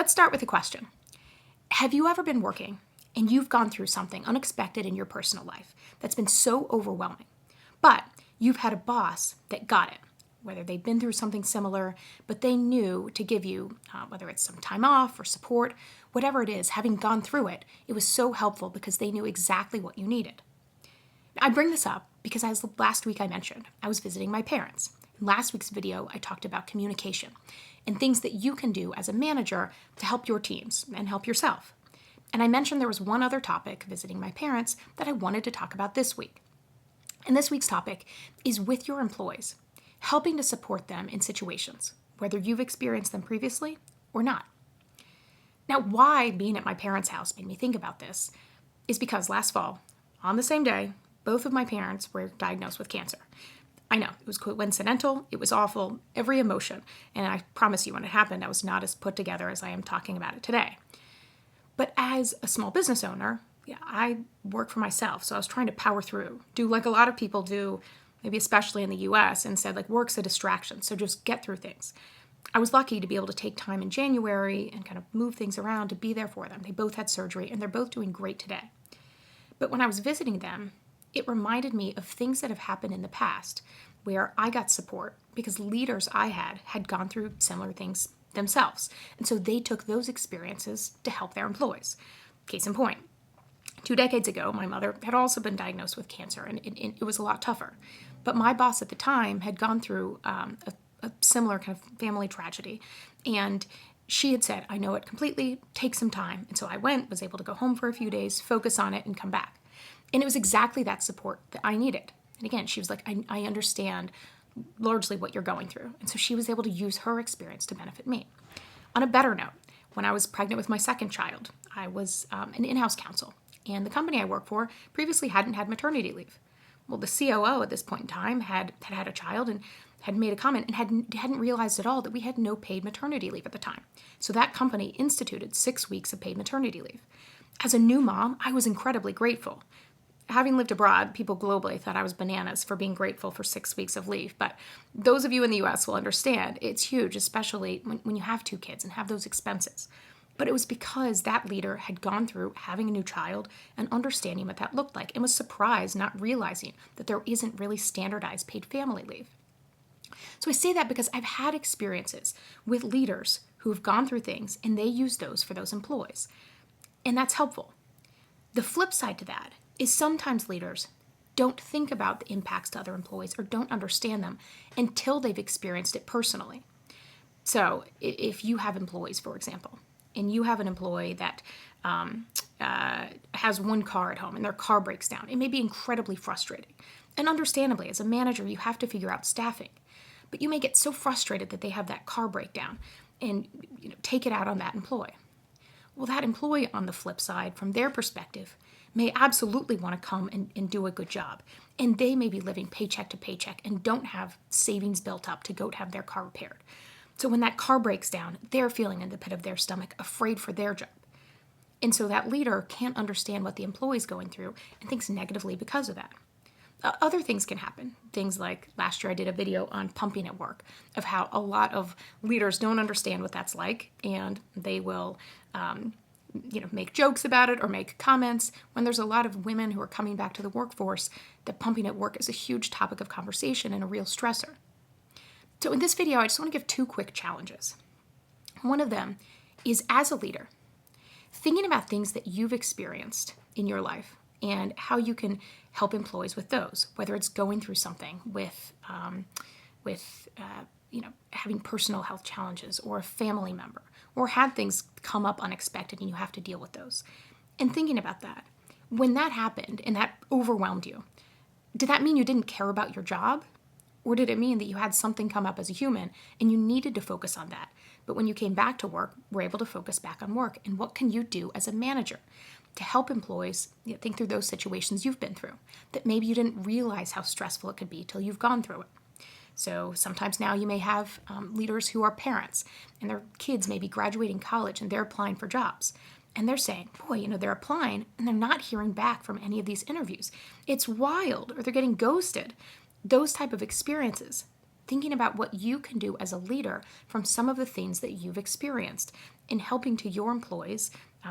Let's start with a question. Have you ever been working and you've gone through something unexpected in your personal life that's been so overwhelming, but you've had a boss that got it, whether they've been through something similar, but they knew to give you, whether it's some time off or support, whatever it is, having gone through it, it was so helpful because they knew exactly what you needed. I bring this up because as last week I mentioned, I was visiting my parents. In last week's video, I talked about communication and things that you can do as a manager to help your teams and help yourself. And I mentioned there was one other topic, visiting my parents, that I wanted to talk about this week. And this week's topic is with your employees, helping to support them in situations, whether you've experienced them previously or not. Now, why being at my parents' house made me think about this is because last fall, on the same day, both of my parents were diagnosed with cancer. I know, it was coincidental, it was awful, every emotion, and I promise you when it happened, I was not as put together as I am talking about it today. But as a small business owner, I work for myself, so I was trying to power through, do like a lot of people do, maybe especially in the US, and said like work's a distraction, so just get through things. I was lucky to be able to take time in January and kind of move things around to be there for them. They both had surgery, and they're both doing great today. But when I was visiting them, it reminded me of things that have happened in the past where I got support because leaders I had gone through similar things themselves. And so they took those experiences to help their employees. Case in point, 2 decades ago, my mother had also been diagnosed with cancer, and it was a lot tougher. But my boss at the time had gone through a similar kind of family tragedy, and she had said, I know it completely, take some time. And so I went, was able to go home for a few days, focus on it, and come back. And it was exactly that support that I needed. And again, she was like, I understand largely what you're going through. And so she was able to use her experience to benefit me. On a better note, when I was pregnant with my second child, I was an in-house counsel. And the company I worked for previously hadn't had maternity leave. Well, the COO at this point in time had a child and had made a comment and hadn't realized at all that we had no paid maternity leave at the time. So that company instituted 6 weeks of paid maternity leave. As a new mom, I was incredibly grateful. Having lived abroad, people globally thought I was bananas for being grateful for 6 weeks of leave. But those of you in the US will understand it's huge, especially when you have 2 kids and have those expenses. But it was because that leader had gone through having a new child and understanding what that looked like and was surprised not realizing that there isn't really standardized paid family leave. So I say that because I've had experiences with leaders who have gone through things and they use those for those employees. And that's helpful. The flip side to that is sometimes leaders don't think about the impacts to other employees or don't understand them until they've experienced it personally. So if you have employees, for example, and you have an employee that has one car at home and their car breaks down, it may be incredibly frustrating. And understandably, as a manager, you have to figure out staffing. But you may get so frustrated that they have that car breakdown and take it out on that employee. Well, that employee on the flip side, from their perspective, may absolutely want to come and do a good job. And they may be living paycheck to paycheck and don't have savings built up to go to have their car repaired. So when that car breaks down, they're feeling in the pit of their stomach, afraid for their job. And so that leader can't understand what the employee's going through and thinks negatively because of that. Other things can happen. Things like last year I did a video on pumping at work, of how a lot of leaders don't understand what that's like, and they will make jokes about it or make comments when there's a lot of women who are coming back to the workforce, that pumping at work is a huge topic of conversation and a real stressor. So in this video, I just want to give 2 quick challenges. One of them is, as a leader, thinking about things that you've experienced in your life and how you can help employees with those, whether it's going through something with having personal health challenges or a family member, or had things come up unexpected and you have to deal with those. And thinking about that, when that happened and that overwhelmed you, did that mean you didn't care about your job? Or did it mean that you had something come up as a human and you needed to focus on that? But when you came back to work, were able to focus back on work. And what can you do as a manager to help employees think through those situations you've been through, that maybe you didn't realize how stressful it could be till you've gone through it? So sometimes now you may have leaders who are parents and their kids may be graduating college and they're applying for jobs. And they're saying, boy, they're applying and they're not hearing back from any of these interviews. It's wild, or they're getting ghosted. Those type of experiences, thinking about what you can do as a leader from some of the things that you've experienced and helping to your employees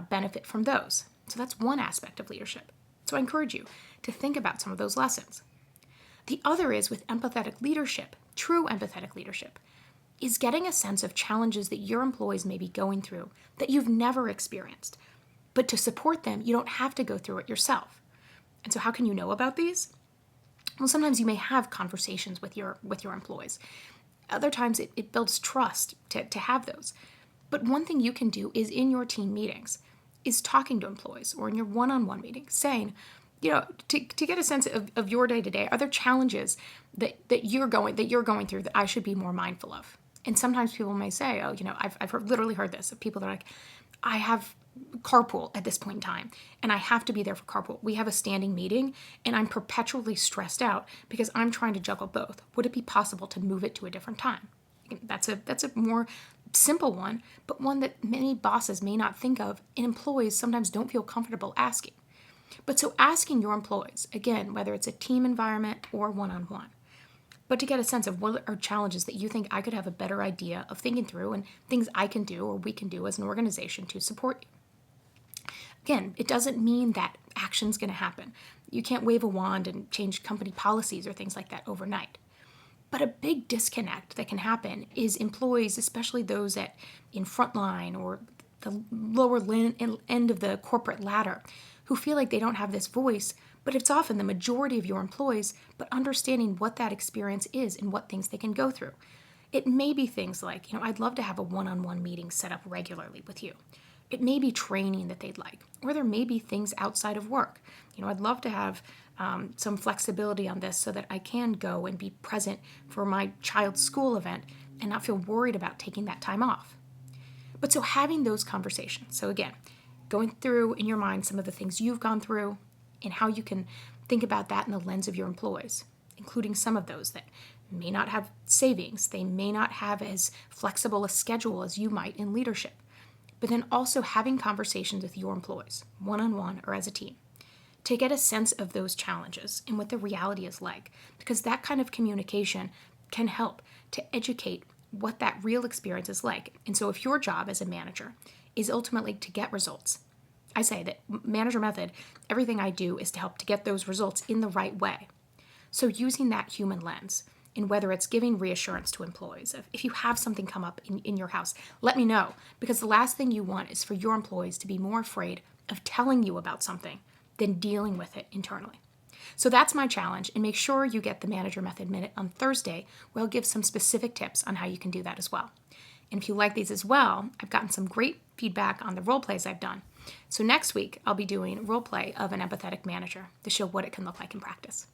benefit from those. So that's one aspect of leadership. So I encourage you to think about some of those lessons. The other is with empathetic leadership, true empathetic leadership, is getting a sense of challenges that your employees may be going through that you've never experienced. But to support them, you don't have to go through it yourself. And so how can you know about these? Well, sometimes you may have conversations with your employees. Other times it builds trust to have those. But one thing you can do is in your team meetings, is talking to employees or in your one-on-one meetings, saying, to get a sense of your day-to-day, are there challenges that you're going through that I should be more mindful of? And sometimes people may say, I've literally heard this of people that are like, I have carpool at this point in time, and I have to be there for carpool. We have a standing meeting, and I'm perpetually stressed out because I'm trying to juggle both. Would it be possible to move it to a different time? That's a more simple one, but one that many bosses may not think of, and employees sometimes don't feel comfortable asking. But so asking your employees, again, whether it's a team environment or one-on-one, but to get a sense of what are challenges that you think I could have a better idea of thinking through and things I can do or we can do as an organization to support you. Again, it doesn't mean that action's going to happen. You can't wave a wand and change company policies or things like that overnight. But a big disconnect that can happen is employees, especially those in frontline or the lower end of the corporate ladder, who feel like they don't have this voice, but it's often the majority of your employees, but understanding what that experience is and what things they can go through. It may be things like, I'd love to have a one-on-one meeting set up regularly with you. It may be training that they'd like, or there may be things outside of work. I'd love to have some flexibility on this so that I can go and be present for my child's school event and not feel worried about taking that time off. But so having those conversations, so again, going through in your mind some of the things you've gone through and how you can think about that in the lens of your employees, including some of those that may not have savings, they may not have as flexible a schedule as you might in leadership. But then also having conversations with your employees, one-on-one or as a team, to get a sense of those challenges and what the reality is like, because that kind of communication can help to educate what that real experience is like. And so if your job as a manager is ultimately to get results, I say that manager method, everything I do is to help to get those results in the right way. So using that human lens, and whether it's giving reassurance to employees, if you have something come up in your house, let me know, because the last thing you want is for your employees to be more afraid of telling you about something than dealing with it internally. So that's my challenge, and make sure you get the Manager Method Minute on Thursday, where I'll give some specific tips on how you can do that as well. And if you like these as well, I've gotten some great feedback on the role plays I've done. So next week, I'll be doing role play of an empathetic manager to show what it can look like in practice.